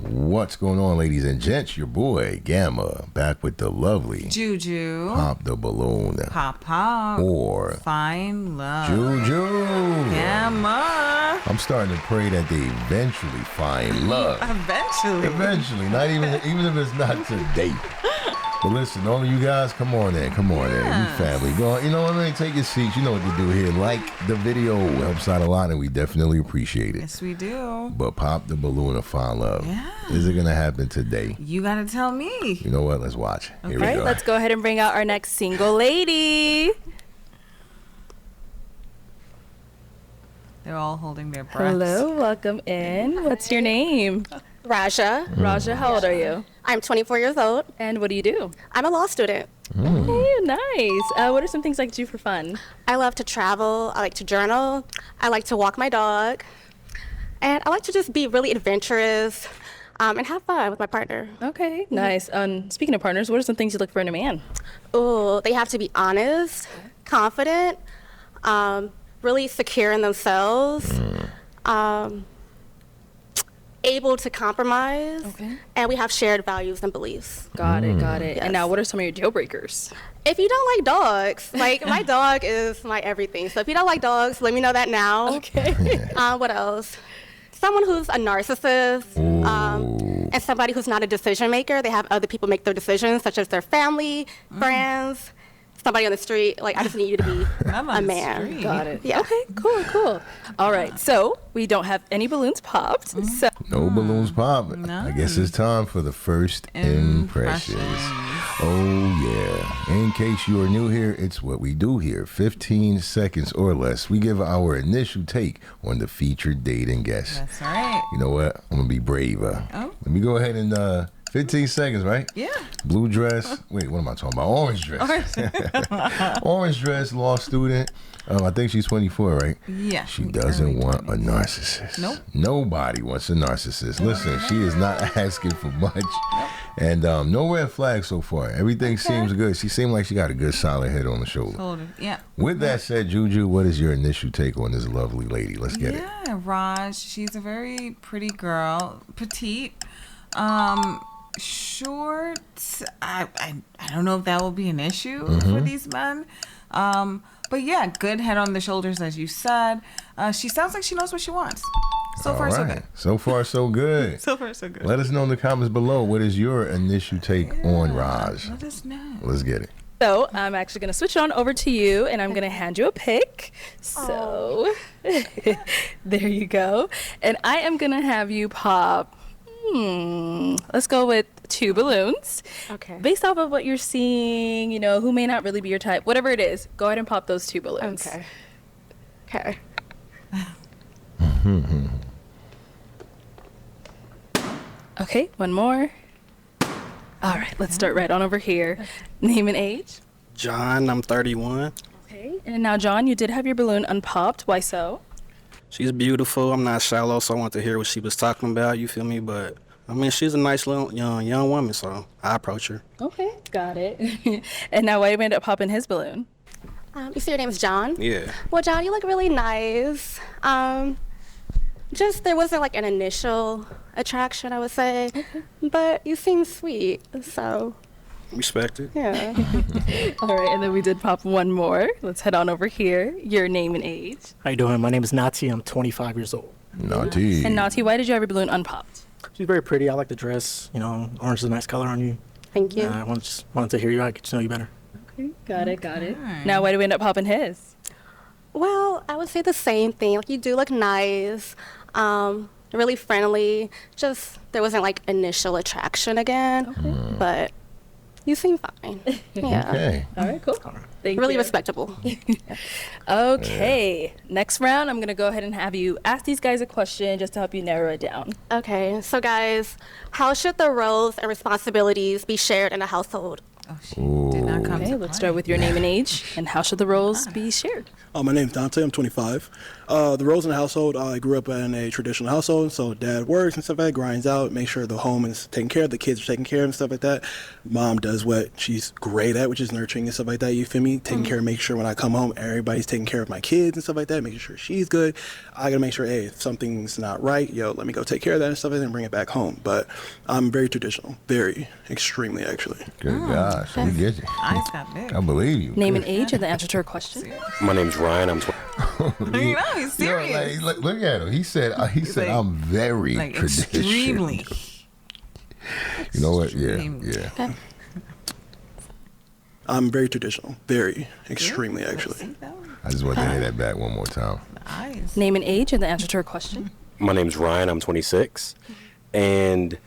What's going on, ladies and gents? Your boy Gamma back with the lovely Juju. Pop the Balloon. Pop. Or Find Love. Juju. Gamma. I'm starting to pray that they eventually find love. Eventually. Not even if it's not today. But listen, all of you guys, come on in. You family. Go on, you know what I mean? Take your seats. You know what to do here. Like the video. Helps out a lot, and we definitely appreciate it. Yes, we do. But Pop the Balloon of Find Love. Yeah. Is it going to happen today? You got to tell me. You know what? Let's watch. Here we All right, go. let's go ahead and bring out our next single lady. They're all holding their breaths. Hello, welcome in. What's your name? Raja. Raja, how old are you? I'm 24 years old. And what do you do? I'm a law student. Hey, nice. What are some things you like to do for fun? I love to travel. I like to journal. I like to walk my dog. And I like to just be really adventurous and have fun with my partner. Okay, nice. Speaking of partners, what are some things you look for in a man? Oh, they have to be honest, confident, really secure in themselves, able to compromise, and we have shared values and beliefs. Got it. Yes. And now, what are some of your deal breakers? If you don't like dogs, like my dog is my everything. So if you don't like dogs, let me know that now. Okay. What else? Someone who's a narcissist, and somebody who's not a decision maker. They have other people make their decisions, such as their family, friends, somebody on the street. Like, I just need you to be a man. Got it. Yeah. Okay, cool. All right, so we don't have any balloons popped. So No balloons popping. No. I guess it's time for the first impressions. Oh, yeah. In case you are new here, it's what we do here. 15 seconds or less. We give our initial take on the featured dating guest. That's right. You know what? I'm going to be braver. Oh. Let me go ahead and 15 seconds, right? Yeah. Blue dress. Wait, what am I talking about? Orange dress. Orange dress, law student. I think she's 24, right? Yeah. She doesn't want a narcissist. Nope. Nobody wants a narcissist. Listen, she is not asking for much. And no red flags so far. Everything seems good. She seemed like she got a good solid head on the shoulder. Yeah. With that said, Juju, what is your initial take on this lovely lady? Let's get it. Yeah, Raj. She's a very pretty girl. Petite. Short. I don't know if that will be an issue for these men. But yeah, good head on the shoulders, as you said. She sounds like she knows what she wants. So far, so good. So far, so good. So far, so good. Let us know in the comments below. What is your initial take on Raj? Let us know. Let's get it. So I'm actually going to switch on over to you, and I'm going to hand you a pick. So there you go. And I am going to have you pop, let's go with 2 balloons. Okay. Based off of what you're seeing, you know, who may not really be your type, whatever it is, go ahead and pop those 2 balloons. Okay. Okay, one more. All right, let's start right on over here. Name and age. John, I'm 31. Okay, and now, John, you did have your balloon unpopped. Why so? She's beautiful. I'm not shallow, so I want to hear what she was talking about. You feel me? But I mean, she's a nice little young woman, so I approach her. Okay, got it. And now, why you ended up popping his balloon? You say your name's John? Yeah. Well, John, you look really nice. Just there wasn't like an initial attraction, I would say, but you seem sweet, so Respect it. yeah. All right, and then we did pop one more. Let's head on over here. Your name and age. How you doing? My name is Nati. I'm 25 years old. Naughty. And Nati, why did you have your balloon unpopped? She's very pretty. I like the dress. You know, orange is a nice color on you. Thank you. I just wanted to hear you out, get to know you better. Okay, got it. Now, why did we end up popping his? Well, I would say the same thing. Like, you do look nice, really friendly. Just there wasn't like initial attraction again, but you seem fine. Yeah. Okay. All right, cool. Thank Really you. respectable. Okay, next round, I'm going to go ahead and have you ask these guys a question just to help you narrow it down. Okay, so guys, how should the roles and responsibilities be shared in a household? Oh, she did not come Okay, let's start with your name and age, and how should the roles be shared? My name's Dante. I'm 25. The roles in the household, I grew up in a traditional household, so dad works and stuff like that, grinds out, makes sure the home is taken care of, the kids are taken care of and stuff like that. Mom does what she's great at, which is nurturing and stuff like that, you feel me? Taking care, making sure when I come home, everybody's taking care of my kids and stuff like that, making sure she's good. I gotta make sure, hey, if something's not right, let me go take care of that and stuff like that and bring it back home. But I'm very traditional, very, extremely actually. Good gosh, we get you. Eyes got big. I believe you. Name and age and the answer to her question. My name's Ryan. I'm You know, he's serious. Look at him. He said like- I'm very traditional. Extremely. You know what? Yeah. Okay. I'm very traditional, very, extremely actually. I just want to hear that back one more time. Eyes. Name and age and the answer to her question. My name's Ryan. I'm 26, and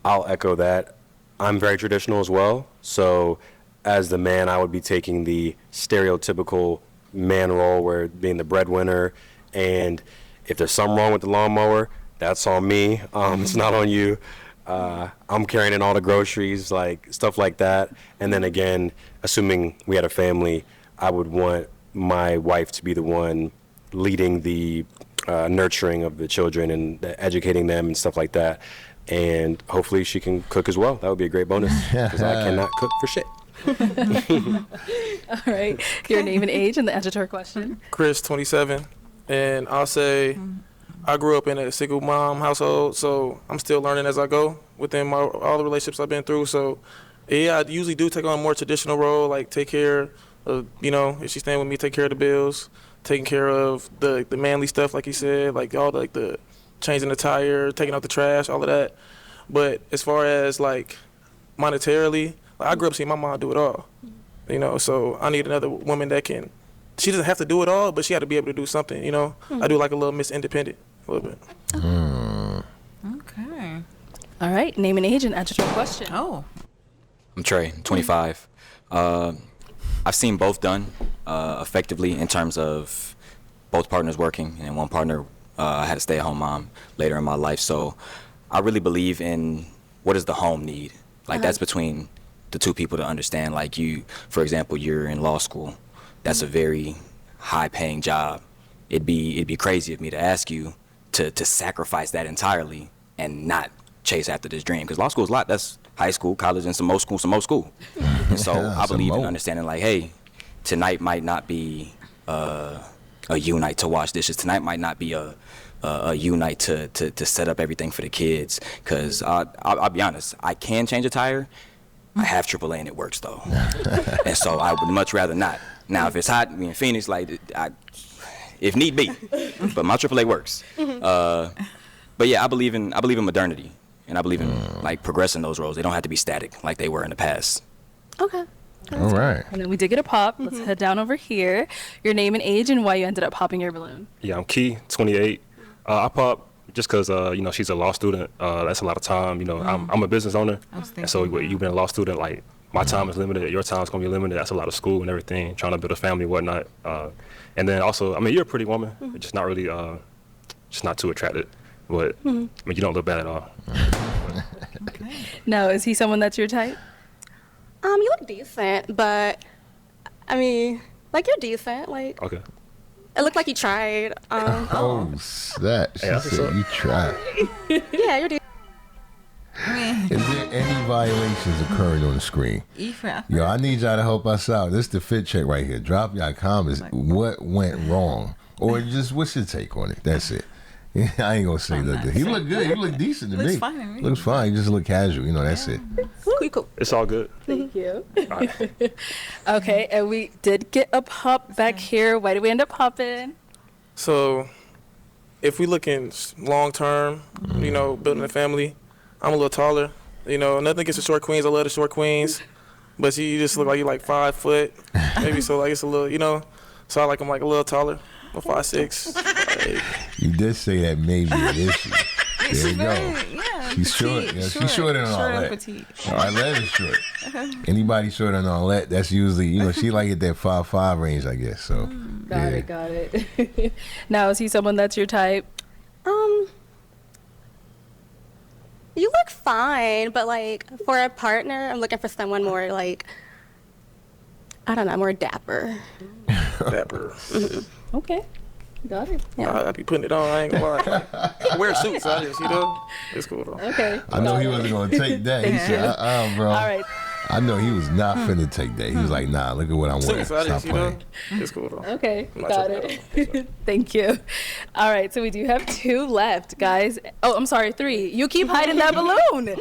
I'll echo that. I'm very traditional as well. So, as the man, I would be taking the stereotypical man role, where being the breadwinner, and if there's something wrong with the lawnmower, that's on me. It's not on you. I'm carrying in all the groceries, like stuff like that. And then again, assuming we had a family, I would want my wife to be the one leading the nurturing of the children and educating them and stuff like that. And hopefully she can cook as well. That would be a great bonus, because I cannot cook for shit. All right. Your name and age and the answer to her question. Chris, 27, and I'll say I grew up in a single mom household, so I'm still learning as I go within all the relationships I've been through. So, yeah, I usually do take on a more traditional role, like take care of, if she's staying with me, take care of the bills, taking care of the manly stuff, like you said, like all the changing the tire, taking out the trash, all of that. But as far as like monetarily, I grew up seeing my mom do it all, so I need another woman that she doesn't have to do it all, but she had to be able to do something, I do like a little Miss Independent, a little bit. Okay. All right. Name and age and answer to her question. Oh. I'm Trey, 25. I've seen both done effectively in terms of both partners working, and one partner I had a stay-at-home mom later in my life. So I really believe in what does the home need? Like that's between the two people to understand. Like you, for example, you're in law school. That's a very high-paying job. It'd be crazy of me to ask you to sacrifice that entirely and not chase after this dream. Because law school is a lot. That's high school, college, and some more school. And so I believe in understanding, like, hey, tonight might not be a U-night to wash dishes. Tonight might not be a U-night to set up everything for the kids. Because I'll be honest, I can change a tire. I have AAA and it works, though. And so I would much rather not. Now, if it's hot, me in Phoenix, like, if need be. But my AAA works. But yeah, I believe in modernity. And I believe in like progressing those roles. They don't have to be static like they were in the past. Okay. All right. And then we did get a pop. Let's head down over here. Your name and age and why you ended up popping your balloon. Yeah, I'm Key, 28. I pop just because, she's a law student. That's a lot of time. I'm a business owner. And so you've been a law student, like my time is limited. Your time is going to be limited. That's a lot of school and everything, trying to build a family and whatnot. And then also, you're a pretty woman. Just not really, just not too attracted. But, you don't look bad at all. Okay. Now, is he someone that's your type? You look decent, but you're decent. Like, okay. It looked like you tried. That she said you tried. Yeah, you're decent. Is there any violations occurring on the screen? Yo, I need y'all to help us out. This is the fit check right here. Drop y'all comments. What went wrong? Or just what's your take on it? That's it. I ain't gonna say nothing. He look good. He look decent to me. Looks fine to me. Looks fine. He just look casual. That's it. Cool. It's all good. Thank you. Okay, and we did get a pop back here. Why did we end up popping? So, if we looking long term, building a family, I'm a little taller. Nothing against the short queens. I love the short queens, but you just look like you're like 5 foot, maybe. So like it's a little, So I like them like a little taller, 5'6". You did say that may be an issue. There you go. Yeah, she's short. Yeah, she's shorter than Arlette. Arlette is short. Anybody shorter than Arlette, that's usually, she like at that 5'5" range, I guess. So Got it. Now, is he someone that's your type? You look fine, but like for a partner, I'm looking for someone more like I don't know, more dapper. Dapper. Okay. Got it. Yeah. I be putting it on. I ain't gonna lie. I wear suits. So I just, it's cool though. Okay. I know he wasn't going to take that. He said, bro. All right. I know he was not finna take that. He was like, nah, look at what I'm wearing. So I Stop just, playing. it's cool though. Okay, I'm not got taking it. Thank you. All right, so we do have 2 left, guys. Oh, I'm sorry, 3. You keep hiding that balloon.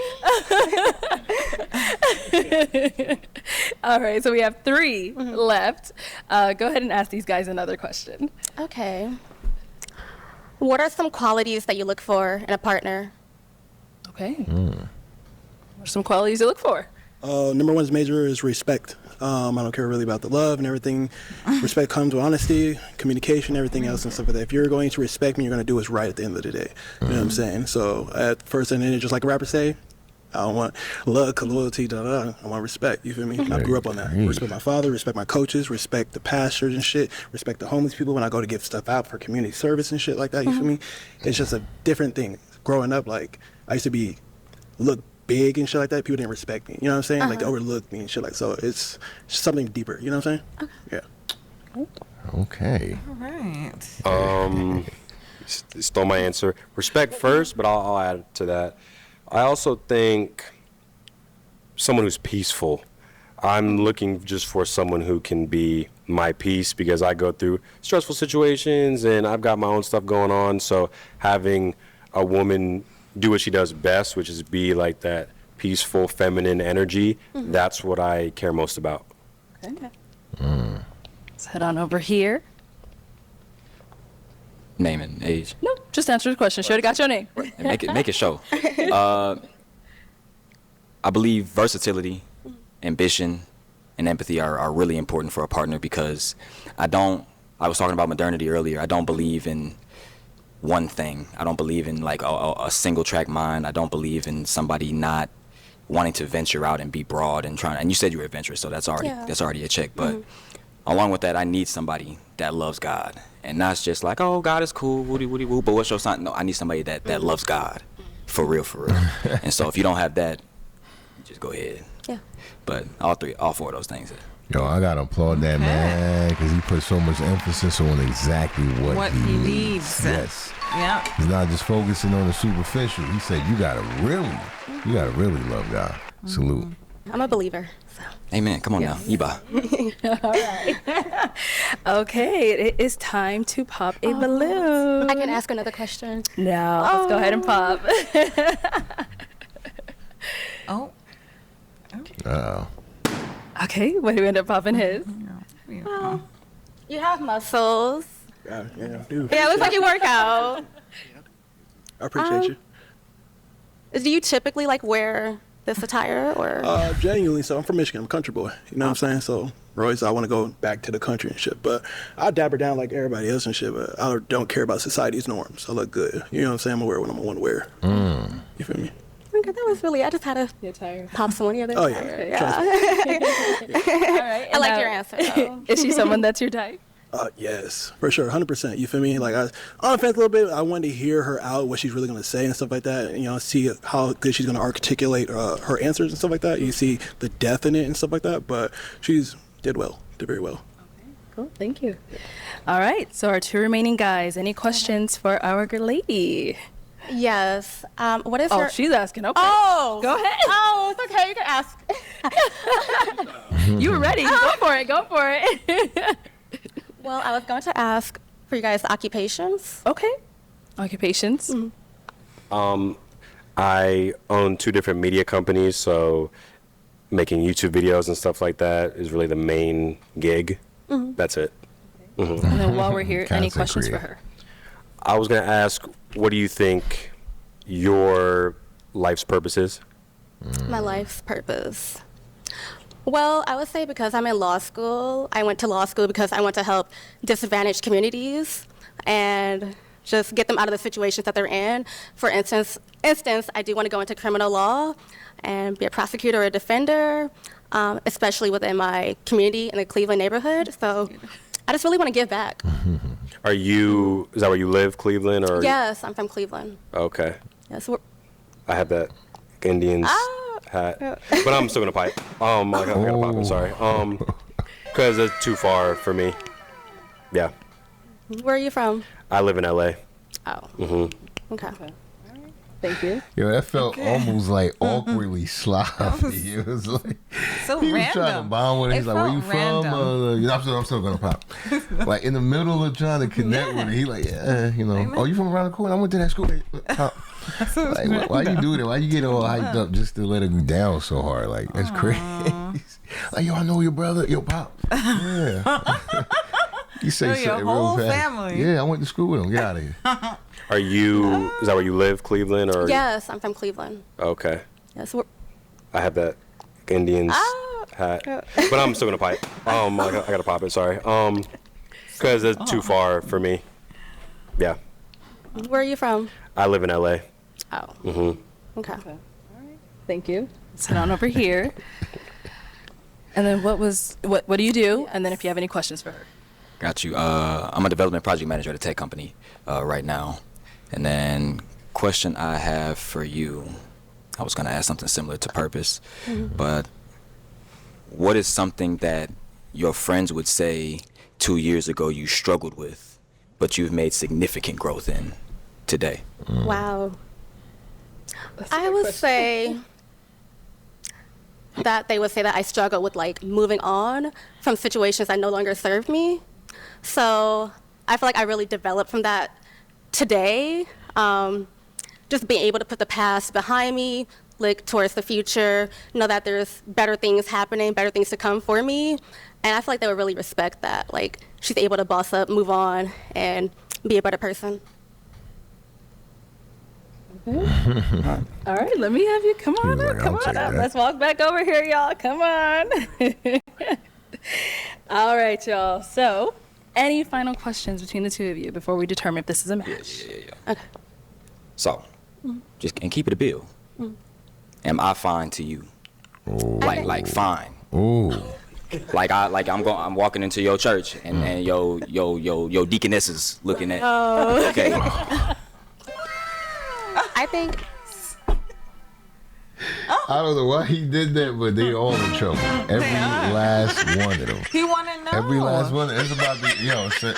All right, so we have 3 left. Go ahead and ask these guys another question. Okay. What are some qualities that you look for in a partner? Okay. What are some qualities you look for? Number one major is respect. I don't care really about the love and everything. Respect comes with honesty, communication, everything else and stuff like that. If you're going to respect me, you're going to do what's right at the end of the day. You know what I'm saying? So at first and then, just like a rapper say, I don't want love, loyalty, I want respect. You feel me? I grew up on that. Respect my father, respect my coaches, respect the pastors and shit, respect the homeless people when I go to give stuff out for community service and shit like that. You feel me? It's just a different thing. Growing up, like, I used to look big and shit like that. People didn't respect me. You know what I'm saying? Like, they overlooked me and shit like, so it's something deeper. You know what I'm saying? Yeah. Okay. All right. Stole my answer. Respect first, but I'll add to that. I also think someone who's peaceful. I'm looking just for someone who can be my peace because I go through stressful situations and I've got my own stuff going on. So having a woman do what she does best, which is be like that peaceful, feminine energy, that's what I care most about. Okay. Let's head on over here. Name and age. No, just answer the question. Should have got your name. And make it show. I believe versatility, ambition, and empathy are really important for a partner because I was talking about modernity earlier. I don't believe in one thing. I don't believe in like a single track mind. I don't believe in somebody not wanting to venture out and be broad and trying. And you said you were adventurous, so that's already a check. But along with that, I need somebody that loves God and not just like, oh, God is cool, woody woody woo. But what's your sign? No, I need somebody that loves God, for real. And so if you don't have that, just go ahead. Yeah. But all 4 of those things. Yo, I gotta applaud that man because he put so much emphasis on exactly what he needs. Yes. Yeah. He's not just focusing on the superficial. He said you gotta really love God. Salute. I'm a believer. So. Amen. Come on now, Iba. All right. Okay, it is time to pop a balloon. I can ask another question. No, let's go ahead and pop. Oh. Okay, what do we end up popping his? Well, you have muscles. Yeah, I do. Yeah, it looks like you work out. I appreciate you. Do you typically like wear this attire or? Genuinely, so I'm from Michigan. I'm a country boy. You know what I'm saying? So, Royce, I want to go back to the country and shit. But I dapper down like everybody else and shit. But I don't care about society's norms. I look good. You know what I'm saying? I'm gonna wear what I'm gonna want to wear. You feel me? Okay, that was really. I just had to attire. pop someone the other. Oh attire. yeah. All right. I like your answer. Though. Is she someone that's your type? Yes, for sure, 100%. You feel me? Like, on the fence a little bit. I wanted to hear her out, what she's really going to say and stuff like that. And, you know, see how good she's going to articulate her answers and stuff like that. You see the depth in it and stuff like that. But did very well. Okay, cool. Thank you. All right. So our 2 remaining guys. Any questions for our good lady? Yes. What is Oh, she's asking. Okay. Oh, go ahead. Oh, it's okay. You can ask. You were ready. Go for it. Go for it. Well, I was going to ask for you guys' occupations. Okay. Occupations. I own 2 different media companies, so making YouTube videos and stuff like that is really the main gig. That's it. And then while we're here, any questions for her? I was going to ask, what do you think your life's purpose is? My life's purpose. Well, I would say because I'm in law school, I went to law school because I want to help disadvantaged communities and just get them out of the situations that they're in. For instance, I do want to go into criminal law and be a prosecutor or a defender, especially within my community in the Cleveland neighborhood. So I just really want to give back. Is that where you live, Cleveland? Or? Yes, I'm from Cleveland. Okay. Yes, I have that Indians hat, but I'm still gonna pipe. I got a pipe. I'm sorry. Because it's too far for me. Yeah. Where are you from? I live in LA. Oh. Okay. Thank you. Yo, that felt almost like awkwardly sloppy. It was like So he was random. trying to bond with her. He's It like, "Where you felt from?" random. I'm still gonna pop. Like in the middle of trying to connect with her, he like, "Yeah, you know, oh, you from around the corner? I went to that school." Like, why you do that? Why you get all hyped up just to let her down so hard? Like that's crazy. Like, yo, I know your brother, yo, pop. Yeah. You say Know your something whole real fast. family. Yeah, I went to school with him. Get out of here. Are you? Is that where you live, Cleveland, or? Yes, I'm from Cleveland. Okay. Yes. I have that Indians hat, but I'm still gonna pipe. I gotta pop it. Sorry. Because it's too far for me. Yeah. Where are you from? I live in LA. Oh. Okay. All right. Thank you. Sit on over here. And then what do you do? And then if you have any questions for her. Got you. I'm a development project manager at a tech company right now. And then question I have for you, I was going to ask something similar to Purpose, but what is something that your friends would say 2 years ago you struggled with, but you've made significant growth in today? Wow. I would say that they would say that I struggle with like moving on from situations that no longer serve me. So I feel like I really developed from that today. Just being able to put the past behind me, look towards the future, know that there's better things happening, better things to come for me. And I feel like they would really respect that. Like she's able to boss up, move on, and be a better person. All right, let me have you come on up. Come on up. Let's walk back over here, y'all. Come on. All right, y'all. So, any final questions between the two of you before we determine if this is a match? Yeah. Okay. So, just and keep it a bill. Am I fine to you? Like fine. Ooh. I'm walking into your church and your deaconess is looking at. Oh. Okay. I think. I don't know why he did that, but they all in trouble. Every last one of them. He want to know. Every last one. It's about to, it's up.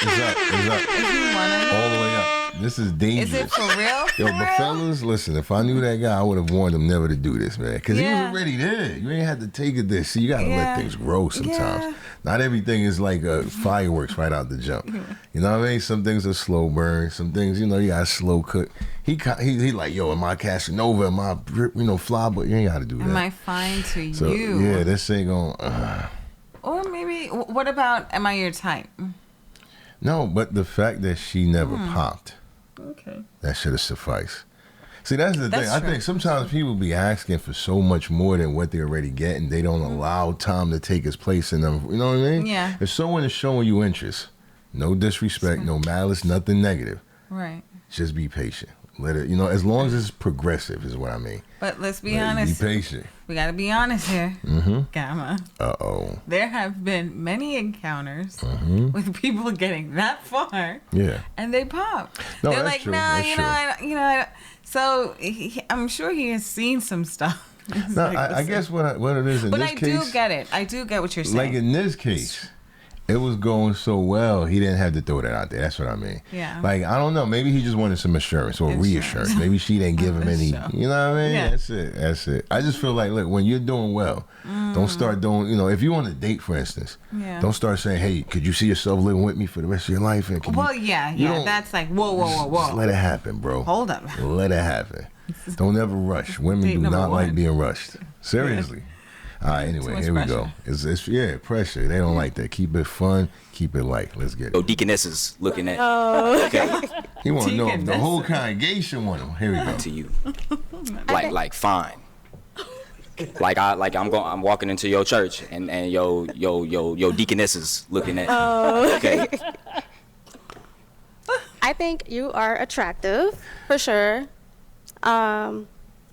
All the way up. This is dangerous. Is it for real? Yo, but fellas, listen, if I knew that guy, I would have warned him never to do this, man. Because he was already there. You ain't had to take it there. See, you got to let things grow sometimes. Yeah. Not everything is like fireworks right out the jump. You know what I mean? Some things are slow burn. Some things, you got to slow cook. He like, yo, am I Casanova? Am I, fly? But you ain't got to do that. Am I fine to So, you? yeah, this ain't going to... Or maybe, what about, am I your type? No, but the fact that she never popped, okay, that should have sufficed. See, that's the thing. That's I true. think sometimes people be asking for so much more than what they already get, and they don't allow time to take its place in them. You know what I mean? Yeah. If someone is showing you interest, no disrespect, no malice, nothing negative, Right. just be patient. Let it, as long as it's progressive is what I mean. But let's be Let it honest. Be patient. We got to be honest here. Gamma. Uh-oh. There have been many encounters with people getting that far. Yeah. And they pop. No, They're that's like, true. nah, That's I so I'm sure he has seen some stuff. No, I guess what it is in But this I case. do get it. I do get what you're saying. Like in this case, it was going so well, he didn't have to throw that out there. That's what I mean. Yeah. Like, I don't know. Maybe he just wanted some assurance or reassurance. Maybe she didn't give him any, you know what I mean? Yeah. That's it. I just feel like, look, when you're doing well, don't start doing, if you want to date, for instance, don't start saying, hey, could you see yourself living with me for the rest of your life? And Well, yeah. That's like, whoa. Just let it happen, bro. Hold up. Let it happen. Don't ever rush. Women Date do number not one. like being rushed. Seriously. All right, anyway, much here we pressure. go. It's pressure. They don't like that. Keep it fun. Keep it light. Let's get Your it. deaconess is looking at. Okay. He want to know if the whole congregation want him. Here we go. To you. Like fine. I'm walking into your church and your deaconess is looking at. Okay. I think you are attractive, for sure. I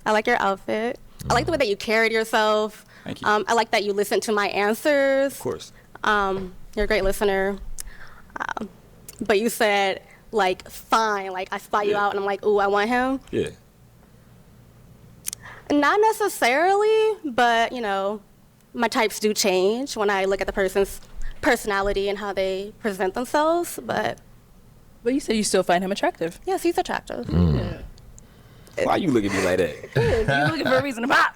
like your outfit. I like the way that you carried yourself. Thank you. I like that you listen to my answers. Of course. You're a great listener. But you said, like, fine. Like, I spot you out and I'm like, ooh, I want him. Yeah. Not necessarily, but, my types do change when I look at the person's personality and how they present themselves, but you say you still find him attractive. yes, he's attractive. Why you look at me like that? You looking for a reason to pop?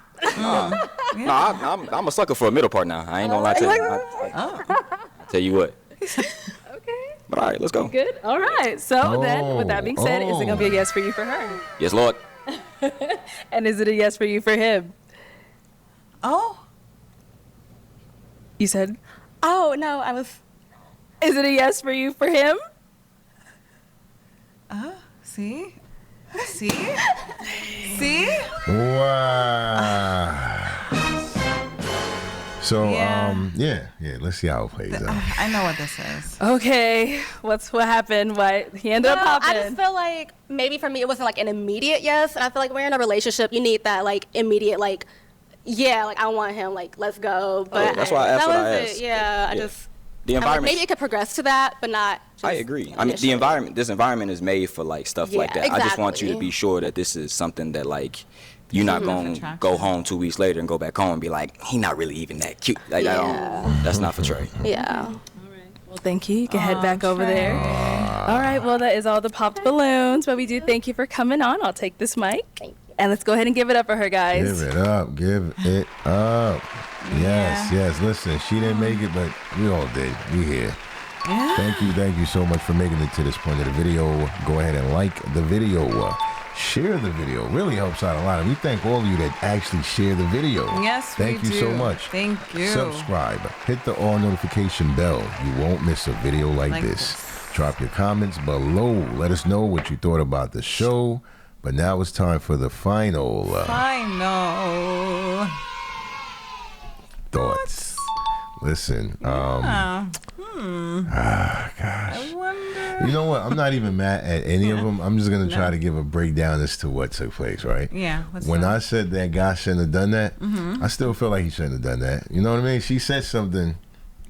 No, I'm a sucker for a middle part now. I ain't gonna lie to you. I tell you what. Okay. But all right, let's go. Good. All right. So then, with that being said, is it gonna be a yes for you for her? Yes, Lord. And is it a yes for you for him? Oh. You said. Oh no, I was. Is it a yes for you for him? See? See? Wow. So, Yeah. let's see how it plays out. I know what this is. Okay. What happened? Why he ended up Well, popping? I just feel like maybe for me it wasn't like an immediate yes, and I feel like when you're in a relationship, you need that like immediate like, yeah, like I want him, like let's go. But that's why I asked that what was I it. asked. Yeah, I Yeah. just. The I'm like, environment. maybe it could progress to that, but not. I agree. I mean, the environment. This environment is made for like stuff like Yeah, that. I just want you to exactly. be sure that this is something that like you're not gonna attraction. go home 2 weeks later and go back home and be like, he not really even that cute. Like, that's not for Trey. Yeah. Well, thank you. You can head back over there. All right. Well, that is all the popped balloons. But we do thank you for coming on. I'll take this mic. And let's go ahead and give it up for her, guys. Give it up. Yes. Listen, she didn't make it, but we all did. We here. Yeah. Thank you so much for making it to this point of the video. Go ahead and like the video. Share the video. Really helps out a lot. And we thank all of you that actually share the video. Yes, Thank we you do. so much. Thank you. Subscribe. Hit the all notification bell. You won't miss a video like this. Drop your comments below. Let us know what you thought about the show. But now it's time for the final thoughts. Listen. Gosh. I wonder. You know what? I'm not even mad at any of them. I'm just going to try to give a breakdown as to what took place, right? Yeah. When I said that guy shouldn't have done that, I still feel like he shouldn't have done that. You know what I mean? She said something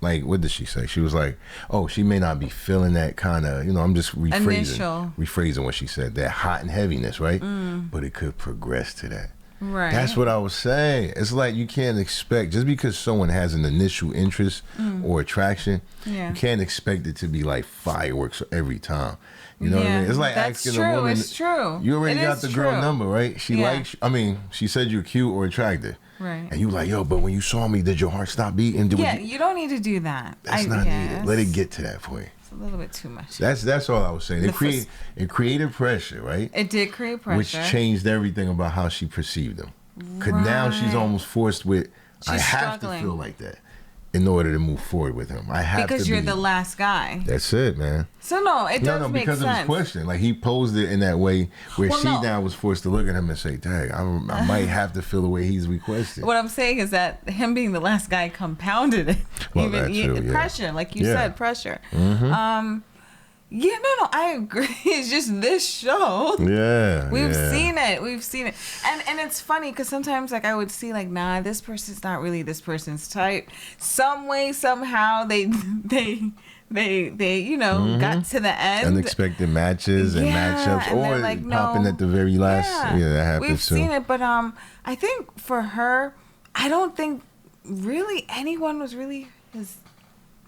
like, what did she say? She was like, oh, she may not be feeling that kind of, I'm just rephrasing what she said, that hot and heaviness, right? But it could progress to that. Right. That's what I was saying. It's like you can't expect, just because someone has an initial interest or attraction, you can't expect it to be like fireworks every time. You know what I mean? It's like asking a woman. It's true. You already got the girl number, right? She likes, she said you're cute or attractive. Right. And you were like, yo, but when you saw me, did your heart stop beating? You don't need to do that. That's not needed. Let it get to that point. It's a little bit too much. That's all I was saying. It created pressure, right? It did create pressure. Which changed everything about how she perceived him. Because now she's almost forced with, I have to feel like that in order to move forward with him. I have to because you're the last guy. That's it, man. So no, it does make sense. Because of his question. Like he posed it in that way where she now was forced to look at him and say, dang, I might have to feel the way he's requested. What I'm saying is that him being the last guy compounded it. Well, that too, pressure, like you said, pressure. I agree. It's just this show. Yeah. We've seen it. And it's funny because sometimes like I would see like, nah, this person's not really this person's type. Some way, somehow they got to the end. Unexpected matches and matchups, and or like, popping at the very last. Yeah, that happens We've too. seen it, but I think for her, I don't think really anyone was really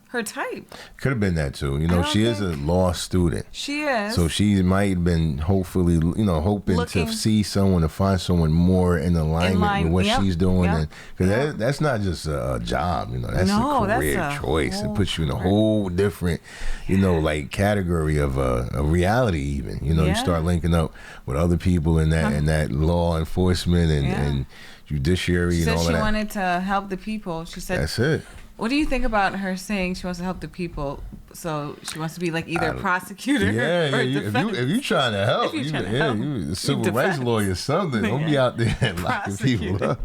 her type. Could have been that too. She is a law student. She is. So she might have been hopefully, hoping to see someone, to find someone more in alignment with what she's doing. And because that's not just a job, that's a career choice. It puts you in a whole different, like category of a reality even. You start linking up with other people in that law enforcement and judiciary and all of that. She wanted to help the people. She said that's it. What do you think about her saying she wants to help the people? So she wants to be like either a prosecutor or if you trying to help, you a civil rights lawyer or something. Don't be out there locking people up.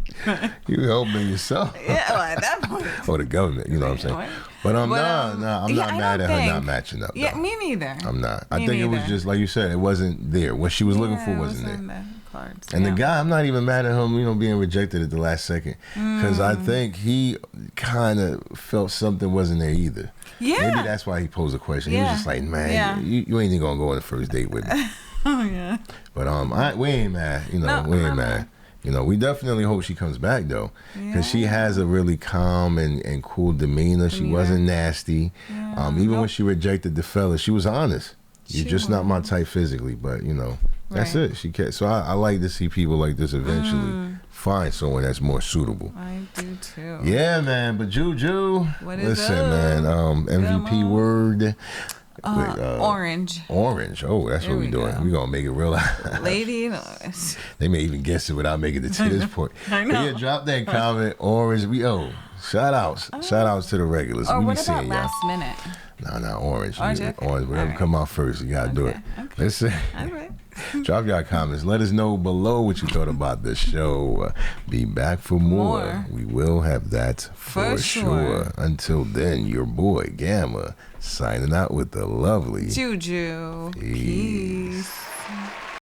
You helping yourself. At that point. Or the government, you know what I'm saying? But I'm not mad at her not matching up. Yeah, me neither. I'm not. I think it was just like you said, it wasn't there. What she was looking for wasn't there. Cards. And the guy, I'm not even mad at him, being rejected at the last second, because I think he kind of felt something wasn't there either. Yeah. Maybe that's why he posed a question. He was just like, man, you ain't even gonna go on the first date with me. Oh yeah. But we ain't mad, we ain't mad. You know, we definitely hope she comes back though, because she has a really calm and cool demeanor. She wasn't nasty. Even when she rejected the fella, she was honest. You're just not my type physically, but you know, that's it. She can't. So I like to see people like this eventually find someone that's more suitable. I do too. Yeah, man. But Juju, what is listen, man. MVP word. Orange. Orange. Oh, that's what we're doing. We're gonna make it real. Lady. They may even guess it without making it to this point. I know. But yeah, drop that comment. Orange. Shout outs. Shout outs to the regulars. Or we what be about seeing last y'all. minute? No, orange. Orange, Orange. Whatever come out first, you gotta do it. Okay. Listen. All right. Drop y'all comments. Let us know below what you thought about the show. Be back for more. We will have that for sure. Until then, your boy Gamma signing out with the lovely Juju. Peace.